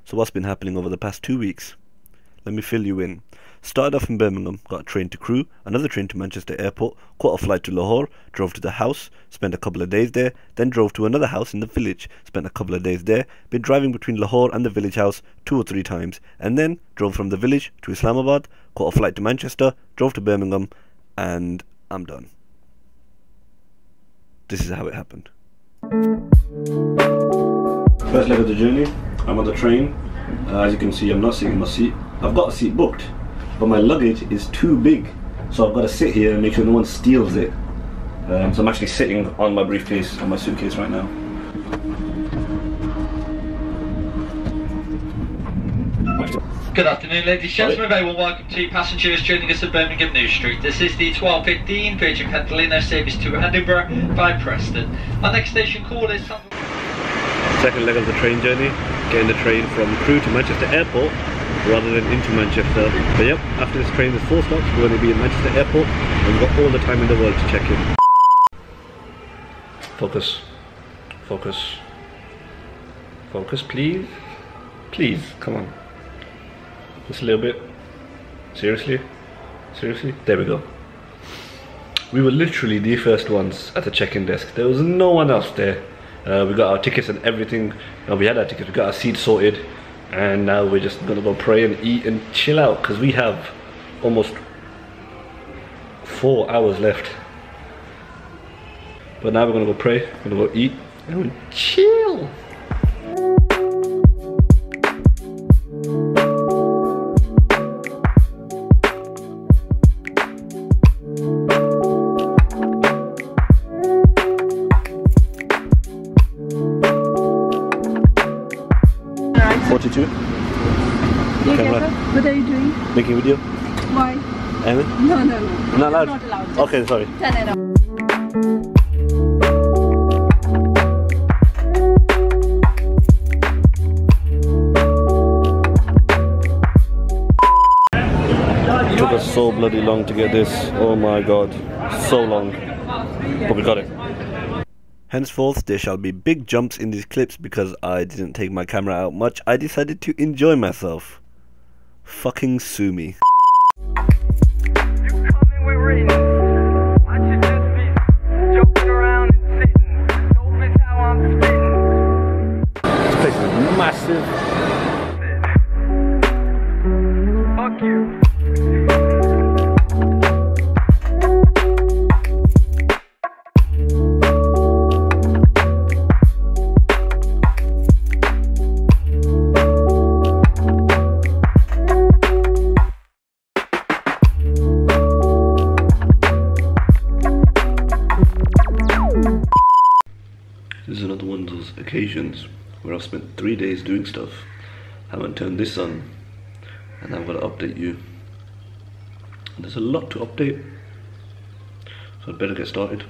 So what's been happening over the past 2 weeks? Let me fill you in. Started off in Birmingham, got a train to Crewe, another train to Manchester Airport, caught a flight to Lahore, drove to the house, spent a couple of days there, then drove to another house in the village, spent a couple of days there, been driving between Lahore and the village house 2 or 3 times, and then drove from the village to Islamabad, caught a flight to Manchester, drove to Birmingham, and I'm done. This is how it happened. First leg of the journey, I'm on the train. As you can see, I'm not sitting in my seat. I've got a seat booked, but my luggage is too big, so I've got to sit here and make sure no one steals it. So I'm actually sitting on my briefcase and my suitcase right now. Good afternoon, ladies and gentlemen. Very well welcome to passengers joining us at Birmingham New Street. This is the 12:15 Virgin Pentalino service to Edinburgh by Preston. Our next station call is... Second leg of the train journey, getting the train from Crewe to Manchester Airport rather than into Manchester. But yep, after this train there's 4 stops, we're going to be in Manchester Airport and we've got all the time in the world to check in. Focus, focus, focus please, please, come on. Just a little bit. Seriously? Seriously? There we go. We were literally the first ones at the check-in desk. There was no one else there. We got our tickets and everything. We had our tickets, we got our seats sorted. And now we're just gonna go pray and eat and chill out because we have almost 4 hours left. But now we're gonna go pray, we're gonna go eat, and we'll chill. What are you doing? Making a video? Why? Anything? No. Not allowed? Not allowed. Okay, sorry. Turn it off. It took us so bloody long to get this. Oh my god. So long. But we got it. Henceforth, there shall be big jumps in these clips because I didn't take my camera out much. I decided to enjoy myself. Fucking sue me. This place is massive. Fuck you. This is another one of those occasions where I've spent 3 days doing stuff, haven't turned this on, and I've got to update you. And there's a lot to update, so I'd better get started.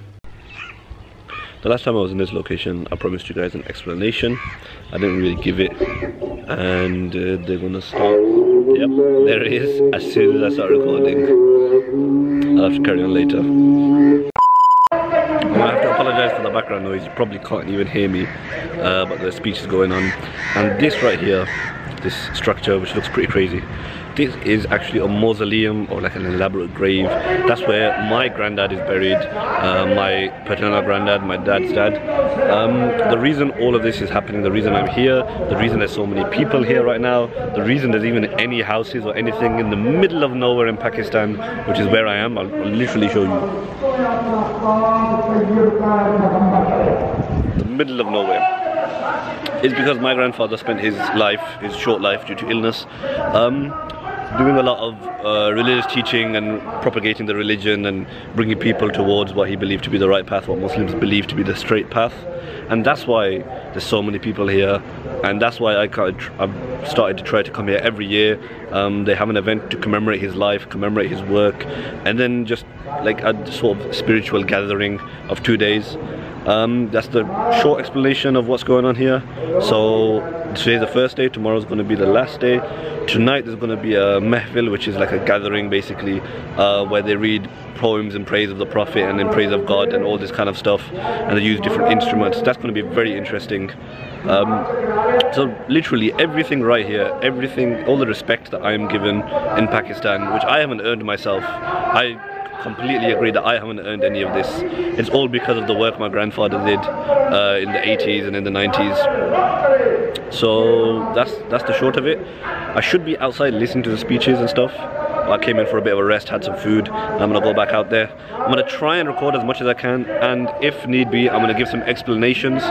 The last time I was in this location, I promised you guys an explanation. I didn't really give it, and they're gonna start. Yep, there it is. As soon as I start recording, I'll have to carry on later. I have to apologise for the background noise. You probably can't even hear me, but the speech is going on. And this right here, this structure, which looks pretty crazy, this is actually a mausoleum or like an elaborate grave. That's where my granddad is buried, my paternal granddad, my dad's dad. The reason all of this is happening, the reason I'm here, the reason there's so many people here right now, the reason there's even any houses or anything in the middle of nowhere in Pakistan, which is where I am, I'll literally show you. The middle of nowhere. Is because my grandfather spent his short life due to illness, doing a lot of religious teaching and propagating the religion and bringing people towards what he believed to be the right path, what Muslims believe to be the straight path. And that's why there's so many people here, and that's why I've started to try to come here every year. They have an event to commemorate his life, commemorate his work, and then just like a sort of spiritual gathering of 2 days. That's the short explanation of what's going on here. So today's the first day, tomorrow's going to be the last day. Tonight there's going to be a mehfil, which is like a gathering basically, where they read poems in praise of the Prophet and in praise of God and all this kind of stuff, and they use different instruments. That's going to be very interesting. So literally everything right here, everything, all the respect that I'm given in Pakistan, which I haven't earned myself, I completely agree that I haven't earned any of this. It's all because of the work my grandfather did in the 80s and in the 90s. So that's the short of it. I should be outside listening to the speeches and stuff. I came in for a bit of a rest, had some food, and I'm gonna go back out there. I'm gonna try and record as much as I can, and if need be, I'm gonna give some explanations.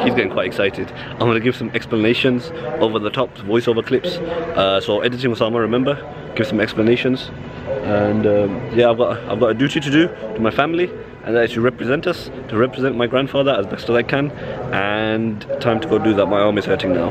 He's getting quite excited. I'm gonna give some explanations over the top, voiceover clips. So editing Usamah, remember, give some explanations. And yeah, I've got a duty to do to my family, and that is to represent us, to represent my grandfather as best as I can. And time to go do that. My arm is hurting now.